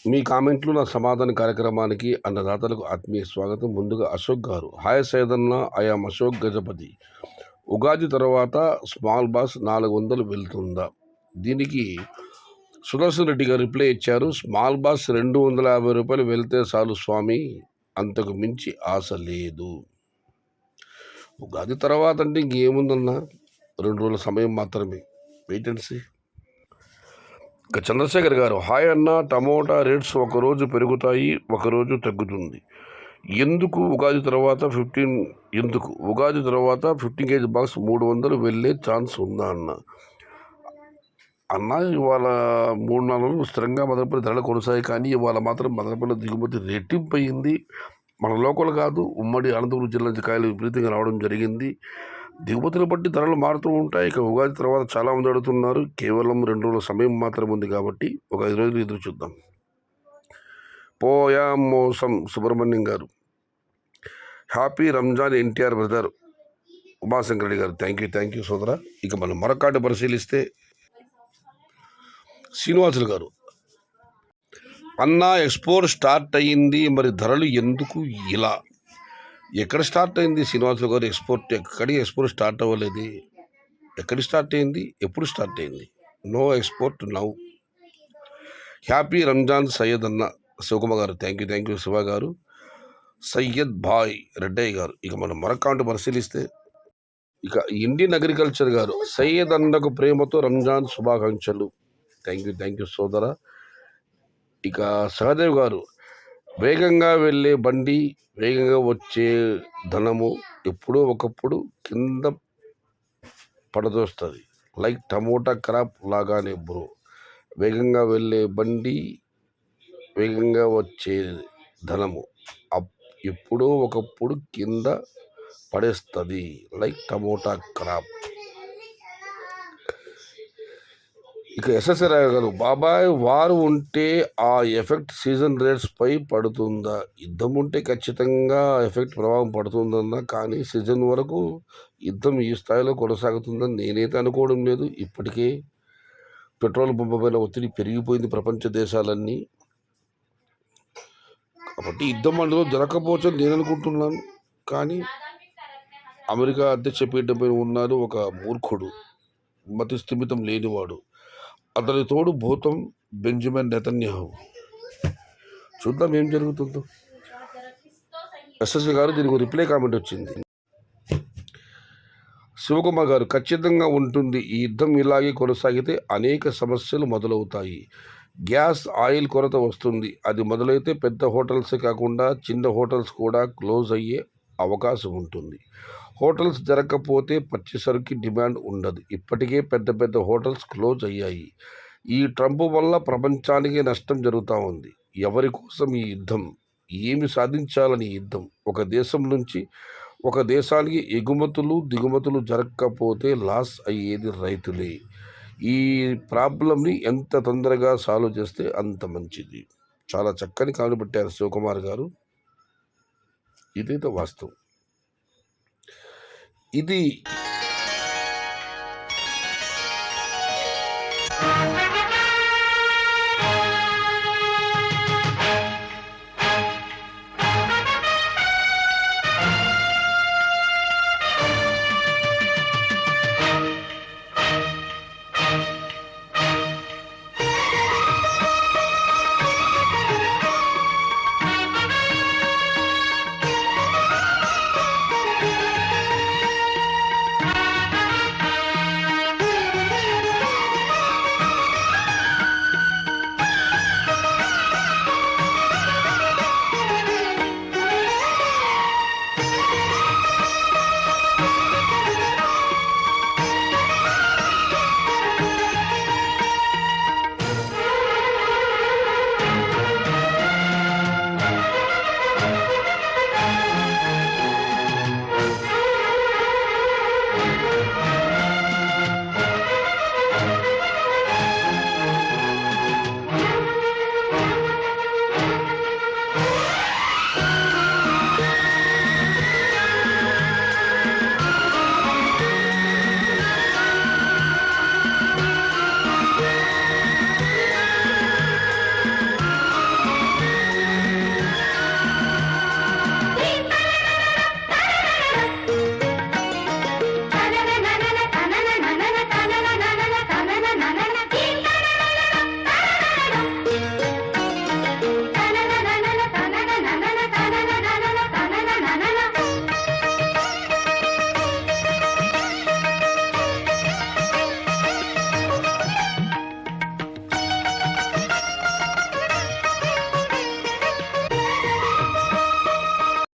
మీ కామెంట్లు నా సమాధాన కార్యక్రమానికి అన్నదాతలకు ఆత్మీయ స్వాగతం. ముందుగా అశోక్ గారు, హాయ్ సైదన్న, ఐఆమ్ అశోక్ గజపతి. ఉగాది తర్వాత స్మాల్ బాస్ 400 వెళ్తుందా? దీనికి సుదర్శన్ రెడ్డి గారు రిప్లై ఇచ్చారు. స్మాల్ బాస్ 250 రూపాయలు వెళ్తే చాలు స్వామి, అంతకు మించి ఆశ లేదు. ఉగాది తర్వాత అంటే ఇంకేముందన్నా, 2 రోజుల సమయం మాత్రమే. Wait and see. ఇక చంద్రశేఖర్ గారు, హాయ్ అన్న, టమోటా రేట్స్ ఒకరోజు పెరుగుతాయి, ఒకరోజు తగ్గుతుంది. ఎందుకు ఉగాది తర్వాత 15 కేజీ బాక్స్ 300 వెళ్ళే ఛాన్స్ ఉందా అన్న ఇవాళ 3-4 రోజులు స్థిరంగా మదనపల్లి ధరలు కొనసాగి, కానీ ఇవాళ మాత్రం మదనపల్లి దిగుమతి రెట్టింపు అయింది. మన లోకల్ కాదు, ఉమ్మడి అనంతపురం జిల్లా నుంచి కాయలు విపరీతంగా రావడం జరిగింది. దిగుమతులు బట్టి ధరలు మారుతూ ఉంటాయి. ఇక ఉగాది తర్వాత చాలామంది అడుగుతున్నారు. కేవలం 2 రోజుల సమయం మాత్రం ఉంది కాబట్టి ఒక 5 రోజులు ఎదురు చూద్దాం. పోయా మోసం సుబ్రహ్మణ్యం గారు, హ్యాపీ రంజాన్ ఎన్టీఆర్ బ్రదర్. ఉమాశంకర్ రెడ్డి గారు, థ్యాంక్ యూ సోదరా. ఇక మనం మరొక కార్డు పరిశీలిస్తే శ్రీనివాసులు గారు, అన్నా ఎక్స్పోర్ట్ స్టార్ట్ అయ్యింది, మరి ధరలు ఎందుకు ఇలా? ఎక్కడ స్టార్ట్ అయింది శ్రీనివాసులు గారు? ఎక్స్పోర్ట్ స్టార్ట్ అవ్వలేదు. ఎక్కడ స్టార్ట్ అయింది? ఎప్పుడు స్టార్ట్ అయింది? No export now. Happy Ramzan Syed అన్న శివకుమార్ గారు, థ్యాంక్ యూ శివ గారు. సయ్యద్ భాయ్ రెడ్డయ్య గారు. ఇక మనం మరొక కాంట పరిశీలిస్తే ఇక ఇండియన్ అగ్రికల్చర్ గారు, సయ్యద్ అన్నకు ప్రేమతో రంజాన్ శుభాకాంక్షలు. థ్యాంక్ యూ సోదర. ఇక సహదేవ్ గారు, వేగంగా వెళ్ళే బండి, వేగంగా వచ్చే ధనము ఎప్పుడో ఒకప్పుడు కింద పడదోస్తుంది. లైక్ టమోటా క్రాప్ లాగానే బ్రో. వేగంగా వెళ్ళే బండి, వేగంగా వచ్చే ధనము ఎప్పుడో ఒకప్పుడు కింద పడేస్తుంది. Like tomato crop. ఇక ఎస్ఎస్ఆర్ గారు, బాబాయ్ వారు ఉంటే ఆ ఎఫెక్ట్ సీజన్ రేట్స్ పై పడుతుందా? యుద్ధం ఉంటే ఖచ్చితంగా ఎఫెక్ట్ ప్రభావం పడుతుందన్నా, కానీ సీజన్ వరకు యుద్ధం ఈ స్థాయిలో కొనసాగుతుందని నేనైతే అనుకోవడం లేదు. ఇప్పటికే పెట్రోల్ పంపమైన ఒత్తిడి పెరిగిపోయింది ప్రపంచ దేశాలన్నీ. కాబట్టి యుద్ధం అందులో జరగకపోవచ్చు నేను అనుకుంటున్నాను. కానీ అమెరికా అధ్యక్ష పీఠంపై ఉన్నారు ఒక మూర్ఖుడు, మతి స్థిమితం లేనివాడు. అతని తోడు భూతం బెంజమిన్ నెతన్యాహు. చూద్దాం ఏం జరుగుతుందో. ఎస్ఎస్సి గారు, దీనికి రిప్లై కామెంట్ వచ్చింది. శివకుమార్ గారు, ఖచ్చితంగా ఉంటుంది. ఈ యుద్ధం ఇలాగే కొనసాగితే అనేక సమస్యలు మొదలవుతాయి. గ్యాస్, ఆయిల్ కొరత వస్తుంది. అది మొదలైతే పెద్ద హోటల్సే కాకుండా చిన్న హోటల్స్ కూడా క్లోజ్ అయ్యే అవకాశం ఉంటుంది. హోటల్స్ జరగకపోతే పచ్చి సరుకు డిమాండ్ ఉండదు. ఇప్పటికే పెద్ద హోటల్స్ క్లోజ్ అయ్యాయి. ఈ ట్రంప్ వల్ల ప్రపంచానికి నష్టం జరుగుతూ ఉంది. ఎవరి కోసం ఈ యుద్ధం? ఏమి సాధించాలని యుద్ధం? ఒక దేశం నుంచి ఒక దేశానికి దిగుమతులు జరగకపోతే లాస్ అయ్యేది రైతులే. ఈ ప్రాబ్లంని ఎంత తొందరగా సాల్వ్ చేస్తే అంత మంచిది. చాలా చక్కని కామెంట్ పెట్టారు శివకుమార్ గారు. ఇదైతే వాస్తవం. ఇది